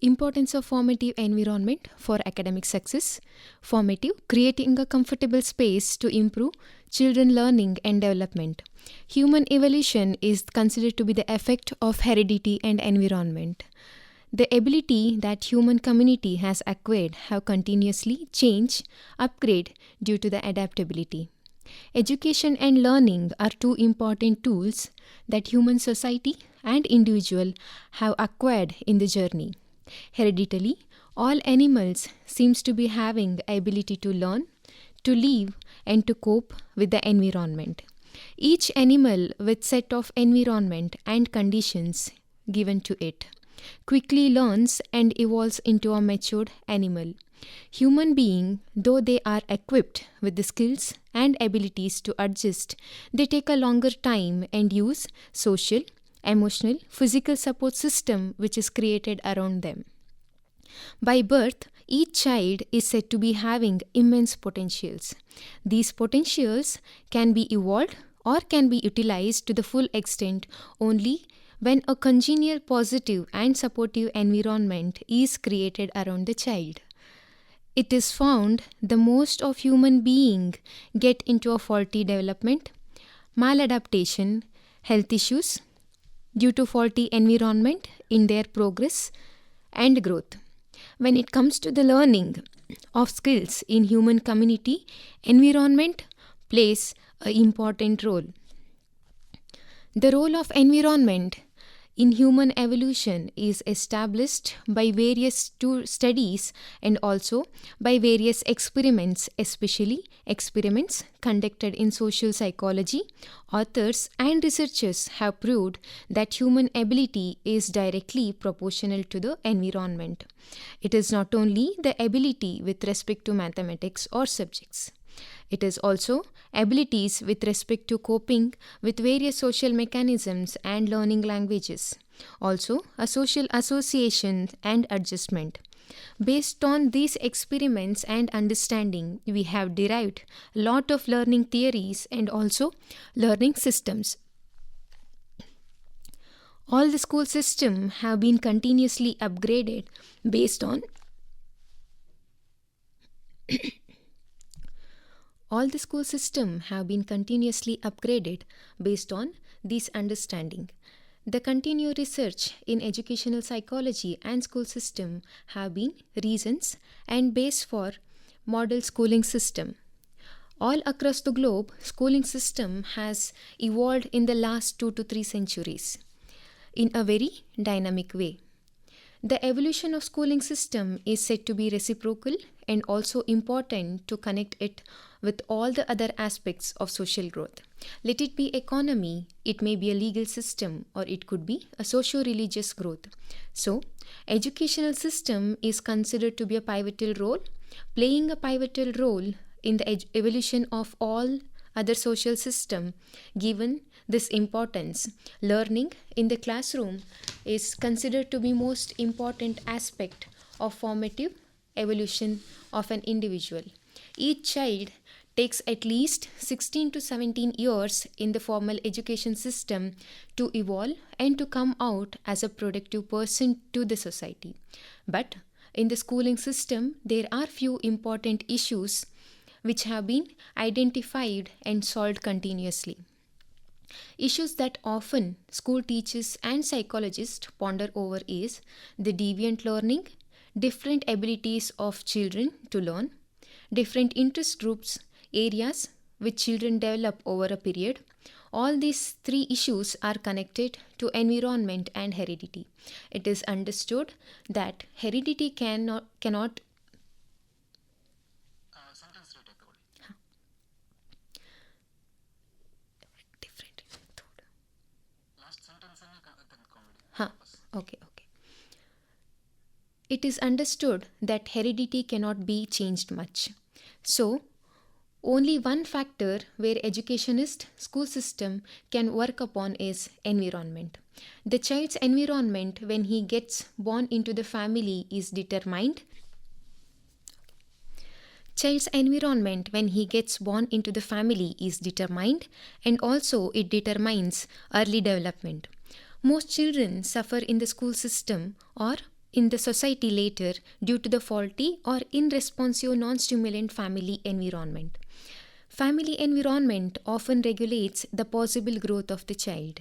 Importance of formative environment for academic success. Formative, creating a comfortable space to improve children learning and development. Human evolution is considered to be the effect of heredity and environment. The ability that human community has acquired have continuously changed, upgrade due to the adaptability. Education and learning are two important tools that human society and individual have acquired in the journey. Hereditally, all animals seems to be having ability to learn, to live and to cope with the environment. Each animal with set of environment and conditions given to it quickly learns and evolves into a matured animal. Human being, though they are equipped with the skills and abilities to adjust, they take a longer time and use social, emotional, physical support system which is created around them. By birth, each child is said to be having immense potentials. These potentials can be evolved or can be utilized to the full extent only when a congenial, positive and supportive environment is created around the child. It is found the most of human beings get into a faulty development, maladaptation, health issues due to faulty environment in their progress and growth. When it comes to the learning of skills in human community, environment plays an important role. The role of environment in human evolution is established by various studies and also by various experiments, especially experiments conducted in social psychology. Authors and researchers have proved that human ability is directly proportional to the environment. It is not only the ability with respect to mathematics or subjects. It is also abilities with respect to coping with various social mechanisms and learning languages. Also, a social association and adjustment. Based on these experiments and understanding, we have derived a lot of learning theories and also learning systems. All the school systems have been continuously upgraded based on All the school systems have been continuously upgraded based on this understanding. The continued research in educational psychology and school system have been reasons and base for model schooling system. All across the globe, schooling system has evolved in the last 2 to 3 centuries in a very dynamic way. The evolution of schooling system is said to be reciprocal and also important to connect it with all the other aspects of social growth. Let it be economy, it may be a legal system, or it could be a socio-religious growth. So, educational system is considered to be a pivotal role, playing a pivotal role in the evolution of all other social system. Given this importance, learning in the classroom is considered to be most important aspect of formative evolution of an individual. Each child takes at least 16 to 17 years in the formal education system to evolve and to come out as a productive person to the society. But in the schooling system, there are few important issues which have been identified and solved continuously. Issues that often school teachers and psychologists ponder over is the deviant learning, different abilities of children to learn, different interest groups, areas which children develop over a period. All these 3 issues are connected to environment and heredity. It is understood that heredity cannot Okay. It is understood that heredity cannot be changed much. So, only one factor where educationist school system can work upon is environment. The child's environment when he gets born into the family is determined. Child's environment when he gets born into the family is determined, and also it determines early development. Most children suffer in the school system or in the society later due to the faulty or irresponsive non-stimulant family environment. Family environment often regulates the possible growth of the child.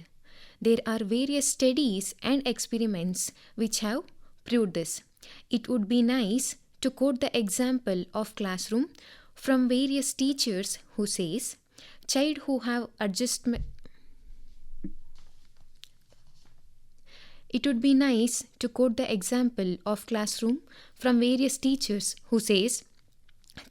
There are various studies and experiments which have proved this. It would be nice to quote the example of classroom from various teachers who says, child who have adjustment. It would be nice to quote the example of classroom from various teachers who says,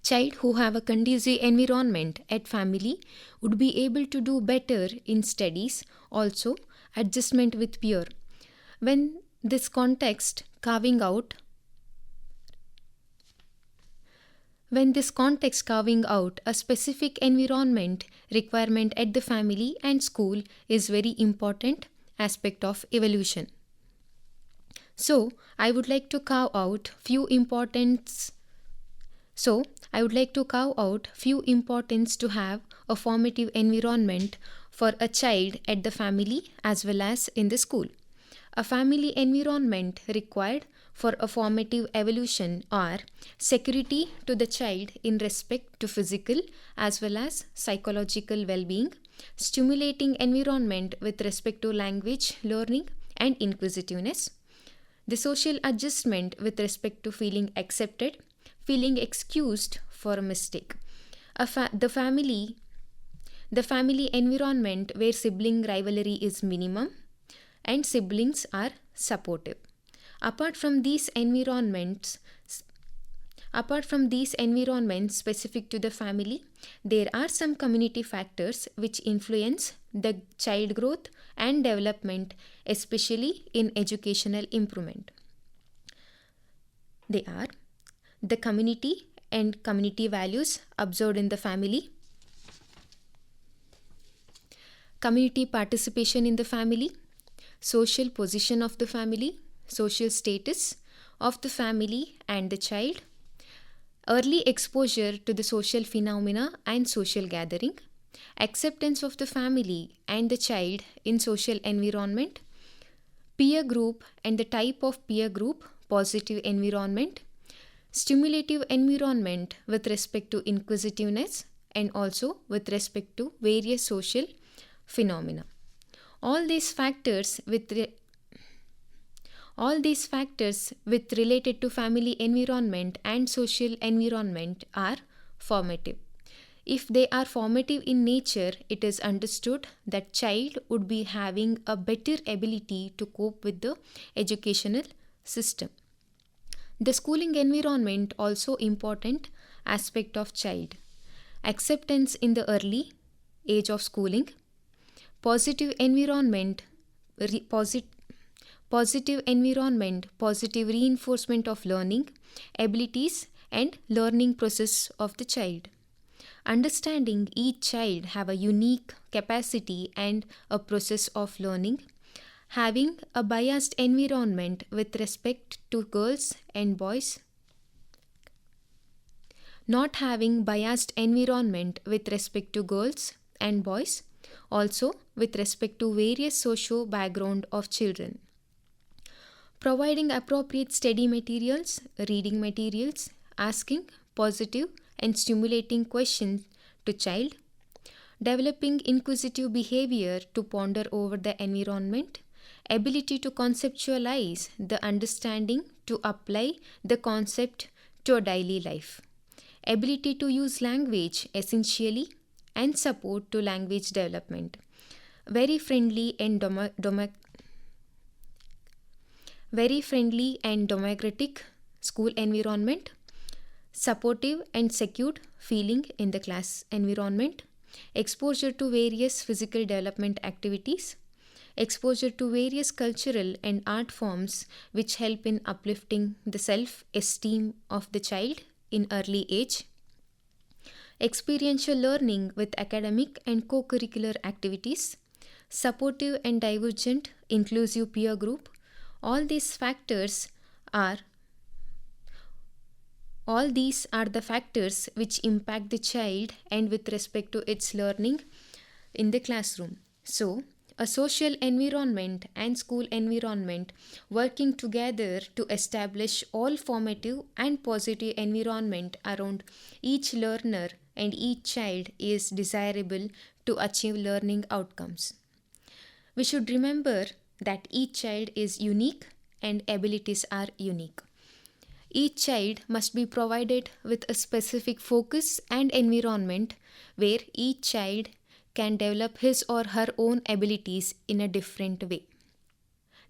child who have a conducive environment at family would be able to do better in studies, also adjustment with peer. When this context carving out a specific environment requirement at the family and school is very important aspect of evolution. So, I would like to carve out few importance to have a formative environment for a child at the family as well as in the school. A family environment required for a formative evolution are security to the child in respect to physical as well as psychological well-being, stimulating environment with respect to language learning and inquisitiveness, the social adjustment with respect to feeling accepted, feeling excused for a mistake, the family environment where sibling rivalry is minimum and siblings are supportive. Apart from these environments specific to the family, there are some community factors which influence the child growth and development, especially in educational improvement. They are the community and community values observed in the family, community participation in the family, social position of the family, social status of the family and the child, early exposure to the social phenomena and social gathering, acceptance of the family and the child in social environment, peer group and the type of peer group, positive environment, stimulative environment with respect to inquisitiveness and also with respect to various social phenomena. All these factors with related to family environment and social environment are formative. If they are formative in nature, it is understood that child would be having a better ability to cope with the educational system. The schooling environment also important aspect of child. Acceptance in the early age of schooling, positive environment, positive reinforcement of learning, abilities and learning process of the child. Understanding each child have a unique capacity and a process of learning. Having a biased environment with respect to girls and boys. Not having biased environment with respect to girls and boys, also with respect to various socio background of children. Providing appropriate study materials, reading materials, asking positive and stimulating questions to child, developing inquisitive behavior to ponder over the environment, ability to conceptualize the understanding to apply the concept to a daily life, ability to use language essentially and support to language development, very friendly and democratic school environment, supportive and secured feeling in the class environment, exposure to various physical development activities, exposure to various cultural and art forms which help in uplifting the self-esteem of the child in early age, experiential learning with academic and co-curricular activities, supportive and divergent inclusive peer group. All these are the factors which impact the child and with respect to its learning in the classroom. So, A social environment and school environment working together to establish all formative and positive environment around each learner and each child is desirable to achieve learning outcomes. We should remember that each child is unique and abilities are unique. Each child must be provided with a specific focus and environment where each child can develop his or her own abilities in a different way.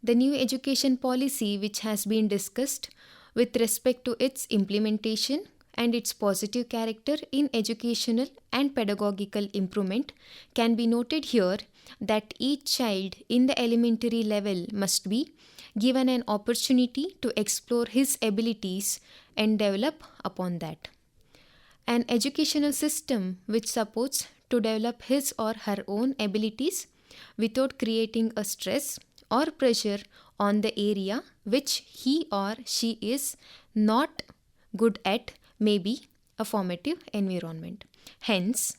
The new education policy, which has been discussed with respect to its implementation and its positive character in educational and pedagogical improvement, can be noted here that each child in the elementary level must be given an opportunity to explore his abilities and develop upon that. An educational system which supports to develop his or her own abilities without creating a stress or pressure on the area which he or she is not good at may be a formative environment. Hence,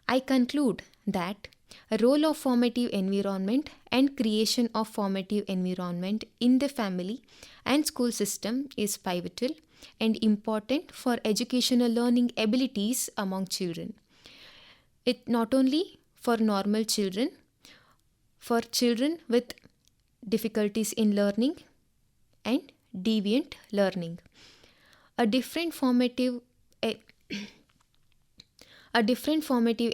I conclude that a role of formative environment and creation of formative environment in the family and school system is pivotal and important for educational learning abilities among children. It not only for normal children, for children with difficulties in learning and deviant learning. A different formative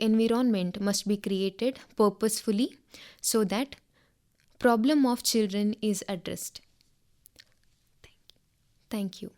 environment must be created purposefully so that problem of children is addressed. Thank you.